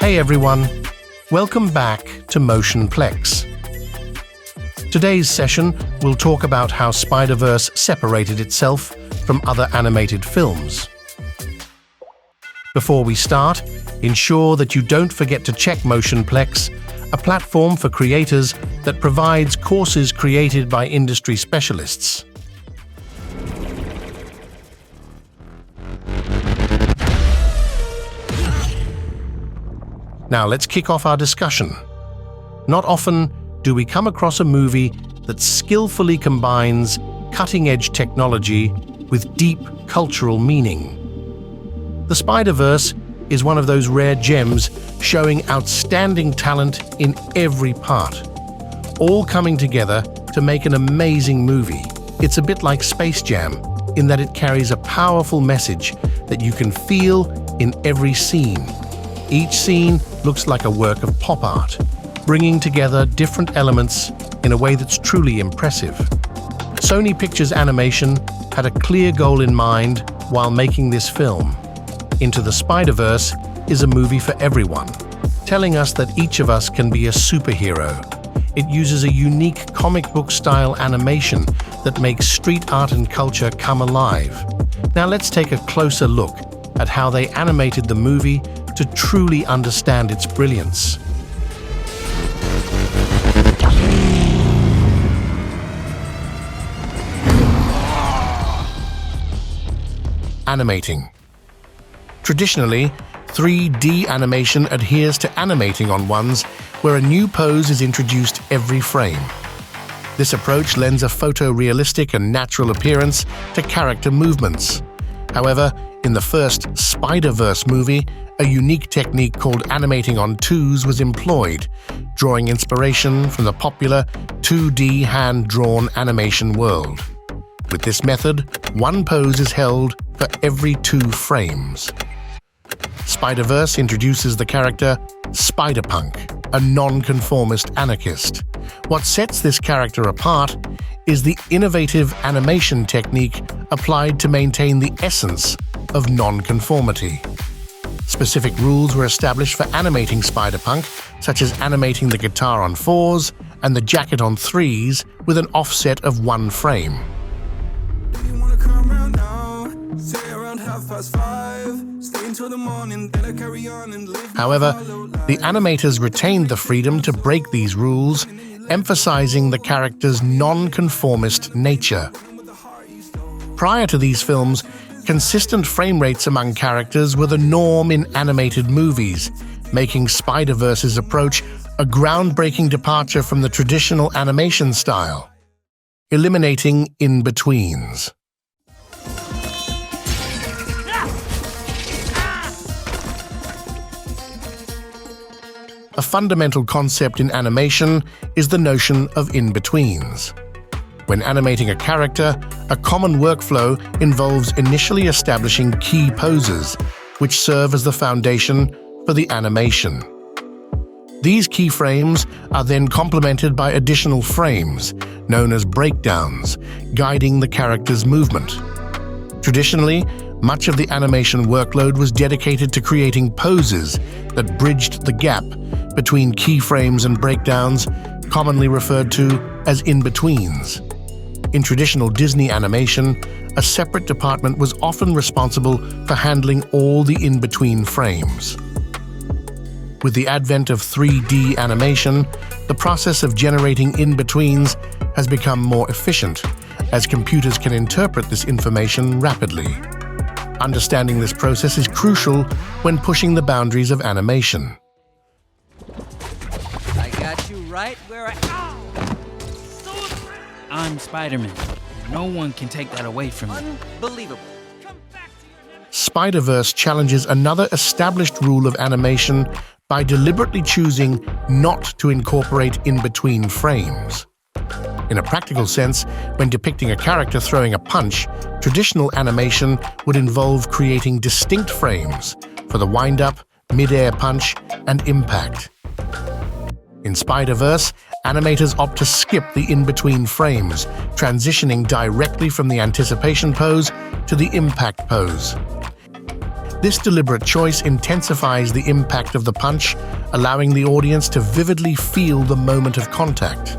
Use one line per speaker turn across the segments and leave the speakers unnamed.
Hey everyone, welcome back to Motionplex. Today's session will talk about how Spiderverse separated itself from other animated films. Before we start, ensure that you don't forget to check Motionplex, a platform for creators that provides courses created by industry specialists. Now let's kick off our discussion. Not often do we come across a movie that skillfully combines cutting-edge technology with deep cultural meaning. The Spiderverse is one of those rare gems showing outstanding talent in every part, all coming together to make an amazing movie. It's a bit like Space Jam in that it carries a powerful message that you can feel in every scene. Each scene looks like a work of pop art, bringing together different elements in a way that's truly impressive. Sony Pictures Animation had a clear goal in mind while making this film. Into the Spiderverse is a movie for everyone, telling us that each of us can be a superhero. It uses a unique comic book-style animation that makes street art and culture come alive. Now let's take a closer look at how they animated the movie to truly understand its brilliance. Animating. Traditionally, 3D animation adheres to animating on ones where a new pose is introduced every frame. This approach lends a photorealistic and natural appearance to character movements. However, in the first Spiderverse movie, a unique technique called animating on twos was employed, drawing inspiration from the popular 2D hand-drawn animation world. With this method, one pose is held for every 2 frames. Spiderverse introduces the character Spiderpunk, a non-conformist anarchist. What sets this character apart is the innovative animation technique applied to maintain the essence of non-conformity. Specific rules were established for animating Spiderpunk, such as animating the guitar on 4s and the jacket on 3s with an offset of 1 frame. However, the animators retained the freedom to break these rules, emphasizing the character's non-conformist nature. Prior to these films, consistent frame rates among characters were the norm in animated movies, making Spiderverse's approach a groundbreaking departure from the traditional animation style, eliminating in-betweens. A fundamental concept in animation is the notion of in-betweens. When animating a character, a common workflow involves initially establishing key poses, which serve as the foundation for the animation. These keyframes are then complemented by additional frames, known as breakdowns, guiding the character's movement. Traditionally, much of the animation workload was dedicated to creating poses that bridged the gap between keyframes and breakdowns, commonly referred to as in-betweens. In traditional Disney animation, a separate department was often responsible for handling all the in-between frames. With the advent of 3D animation, the process of generating in-betweens has become more efficient, as computers can interpret this information rapidly. Understanding this process is crucial when pushing the boundaries of animation.
I got you right where I'm Spider-Man. No one can take that away from me. Unbelievable.
Spiderverse challenges another established rule of animation by deliberately choosing not to incorporate in-between frames. In a practical sense, when depicting a character throwing a punch, traditional animation would involve creating distinct frames for the wind-up, mid-air punch, and impact. In Spiderverse, animators opt to skip the in-between frames, transitioning directly from the anticipation pose to the impact pose. This deliberate choice intensifies the impact of the punch, allowing the audience to vividly feel the moment of contact.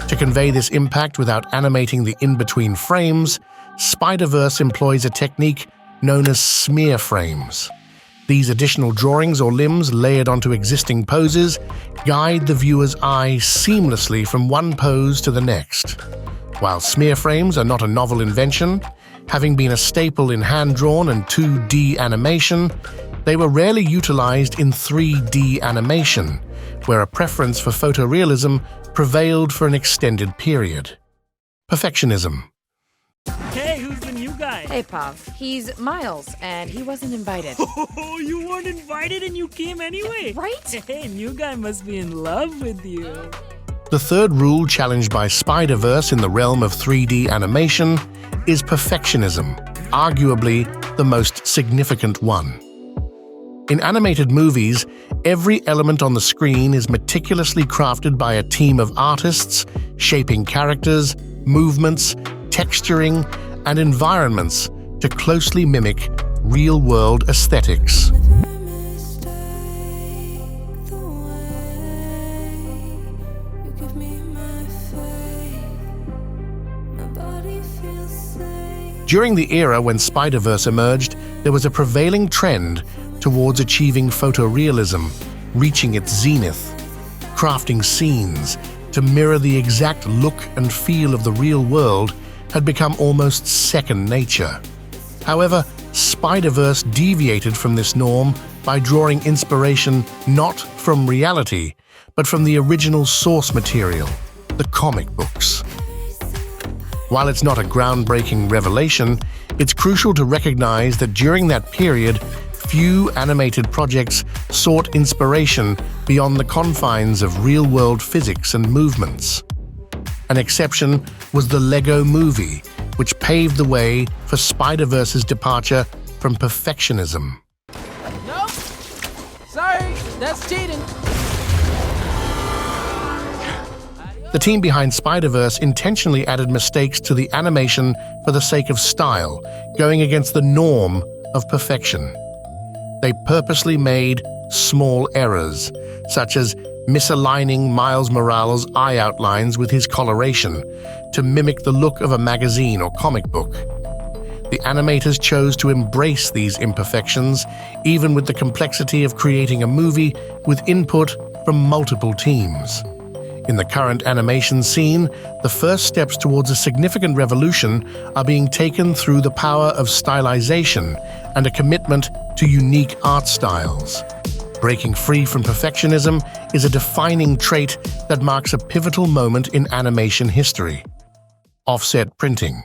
To convey this impact without animating the in-between frames, Spiderverse employs a technique known as smear frames. These additional drawings or limbs layered onto existing poses guide the viewer's eye seamlessly from one pose to the next. While smear frames are not a novel invention, having been a staple in hand-drawn and 2D animation, they were rarely utilized in 3D animation, where a preference for photorealism prevailed for an extended period. Perfectionism.
Hey, who's the new guy?
Hey, Pav. He's Miles, and he wasn't invited.
Oh, you weren't invited and you came anyway?
Right?
Hey, new guy must be in love with you.
The third rule challenged by Spiderverse in the realm of 3D animation is perfectionism, arguably the most significant one. In animated movies, every element on the screen is meticulously crafted by a team of artists, shaping characters, movements, texturing, and environments to closely mimic real-world aesthetics. During the era when Spiderverse emerged, there was a prevailing trend towards achieving photorealism, reaching its zenith. Crafting scenes to mirror the exact look and feel of the real world had become almost second nature. However, Spiderverse deviated from this norm by drawing inspiration not from reality, but from the original source material, the comic books. While it's not a groundbreaking revelation, it's crucial to recognize that during that period, few animated projects sought inspiration beyond the confines of real-world physics and movements. An exception was the Lego Movie, which paved the way for Spiderverse's departure from perfectionism.
Nope. Sorry, that's cheating.
The team behind Spiderverse intentionally added mistakes to the animation for the sake of style, going against the norm of perfection. They purposely made small errors, such as misaligning Miles Morales' eye outlines with his coloration to mimic the look of a magazine or comic book. The animators chose to embrace these imperfections, even with the complexity of creating a movie with input from multiple teams. In the current animation scene, the first steps towards a significant revolution are being taken through the power of stylization and a commitment to unique art styles. Breaking free from perfectionism is a defining trait that marks a pivotal moment in animation history. Offset printing.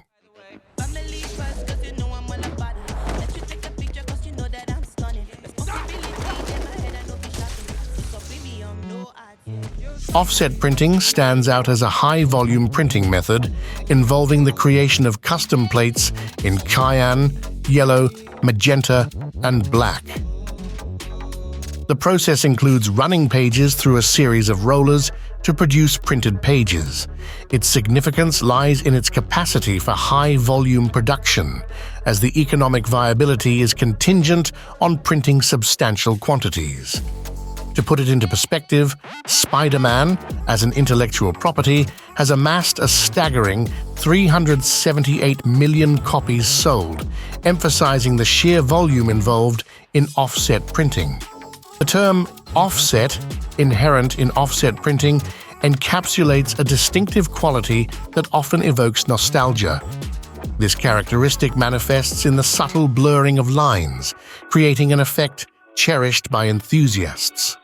Offset printing stands out as a high-volume printing method involving the creation of custom plates in cyan, yellow, magenta, and black. The process includes running pages through a series of rollers to produce printed pages. Its significance lies in its capacity for high-volume production, as the economic viability is contingent on printing substantial quantities. To put it into perspective, Spider-Man, as an intellectual property, has amassed a staggering 378 million copies sold, emphasizing the sheer volume involved in offset printing. The term offset, inherent in offset printing, encapsulates a distinctive quality that often evokes nostalgia. This characteristic manifests in the subtle blurring of lines, creating an effect cherished by enthusiasts.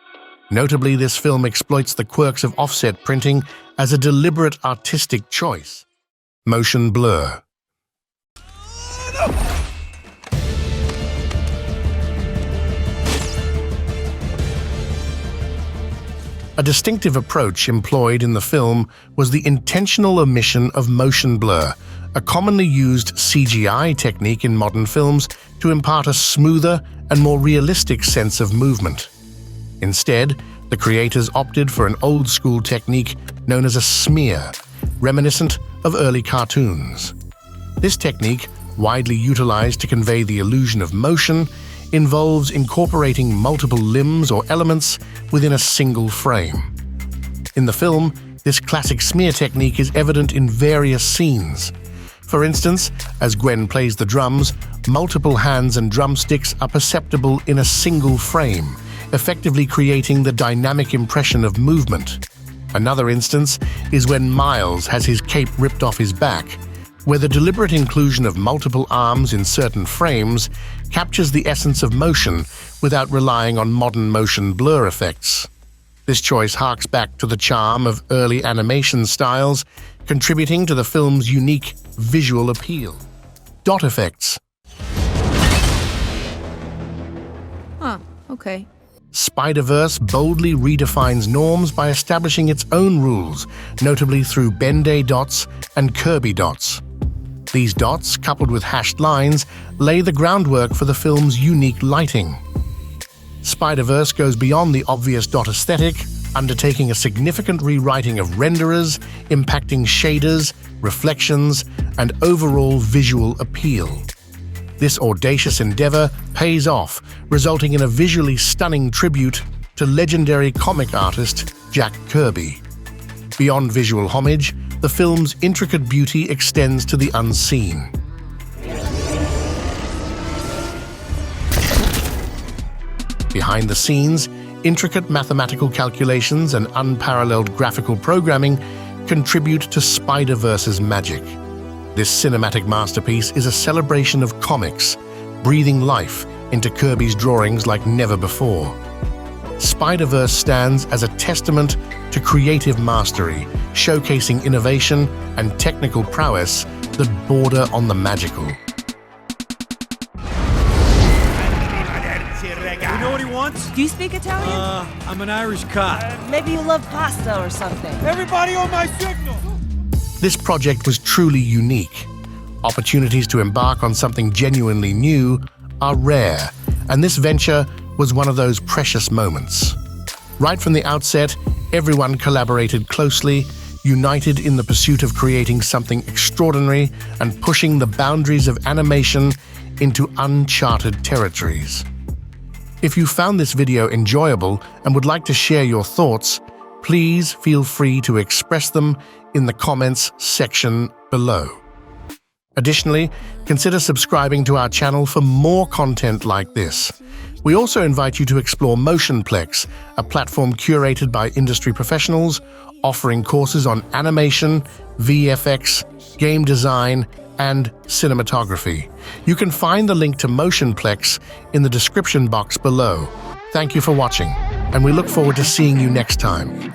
Notably, this film exploits the quirks of offset printing as a deliberate artistic choice. Motion blur. A distinctive approach employed in the film was the intentional omission of motion blur, a commonly used CGI technique in modern films to impart a smoother and more realistic sense of movement. Instead, the creators opted for an old-school technique known as a smear, reminiscent of early cartoons. This technique, widely utilized to convey the illusion of motion, involves incorporating multiple limbs or elements within a single frame. In the film, this classic smear technique is evident in various scenes. For instance, as Gwen plays the drums, multiple hands and drumsticks are perceptible in a single frame, effectively creating the dynamic impression of movement. Another instance is when Miles has his cape ripped off his back, where the deliberate inclusion of multiple arms in certain frames captures the essence of motion without relying on modern motion blur effects. This choice harks back to the charm of early animation styles, contributing to the film's unique visual appeal. Dot effects.
Huh, okay.
Spiderverse boldly redefines norms by establishing its own rules, notably through Ben-Day dots and Kirby dots. These dots, coupled with hashed lines, lay the groundwork for the film's unique lighting. Spiderverse goes beyond the obvious dot aesthetic, undertaking a significant rewriting of renderers, impacting shaders, reflections, and overall visual appeal. This audacious endeavor pays off, resulting in a visually stunning tribute to legendary comic artist Jack Kirby. Beyond visual homage, the film's intricate beauty extends to the unseen. Behind the scenes, intricate mathematical calculations and unparalleled graphical programming contribute to Spiderverse's magic. This cinematic masterpiece is a celebration of comics, breathing life into Kirby's drawings like never before. Spiderverse stands as a testament to creative mastery, showcasing innovation and technical prowess that border on the magical.
You know what he wants?
Do you speak Italian?
I'm an Irish cop.
Maybe you love pasta or something.
Everybody on my signal!
This project was truly unique. Opportunities to embark on something genuinely new are rare, and this venture was one of those precious moments. Right from the outset, everyone collaborated closely, united in the pursuit of creating something extraordinary and pushing the boundaries of animation into uncharted territories. If you found this video enjoyable and would like to share your thoughts, please feel free to express them in the comments section below. Additionally, consider subscribing to our channel for more content like this. We also invite you to explore Motionplex, a platform curated by industry professionals, offering courses on animation, VFX, game design, and cinematography. You can find the link to Motionplex in the description box below. Thank you for watching, and we look forward to seeing you next time.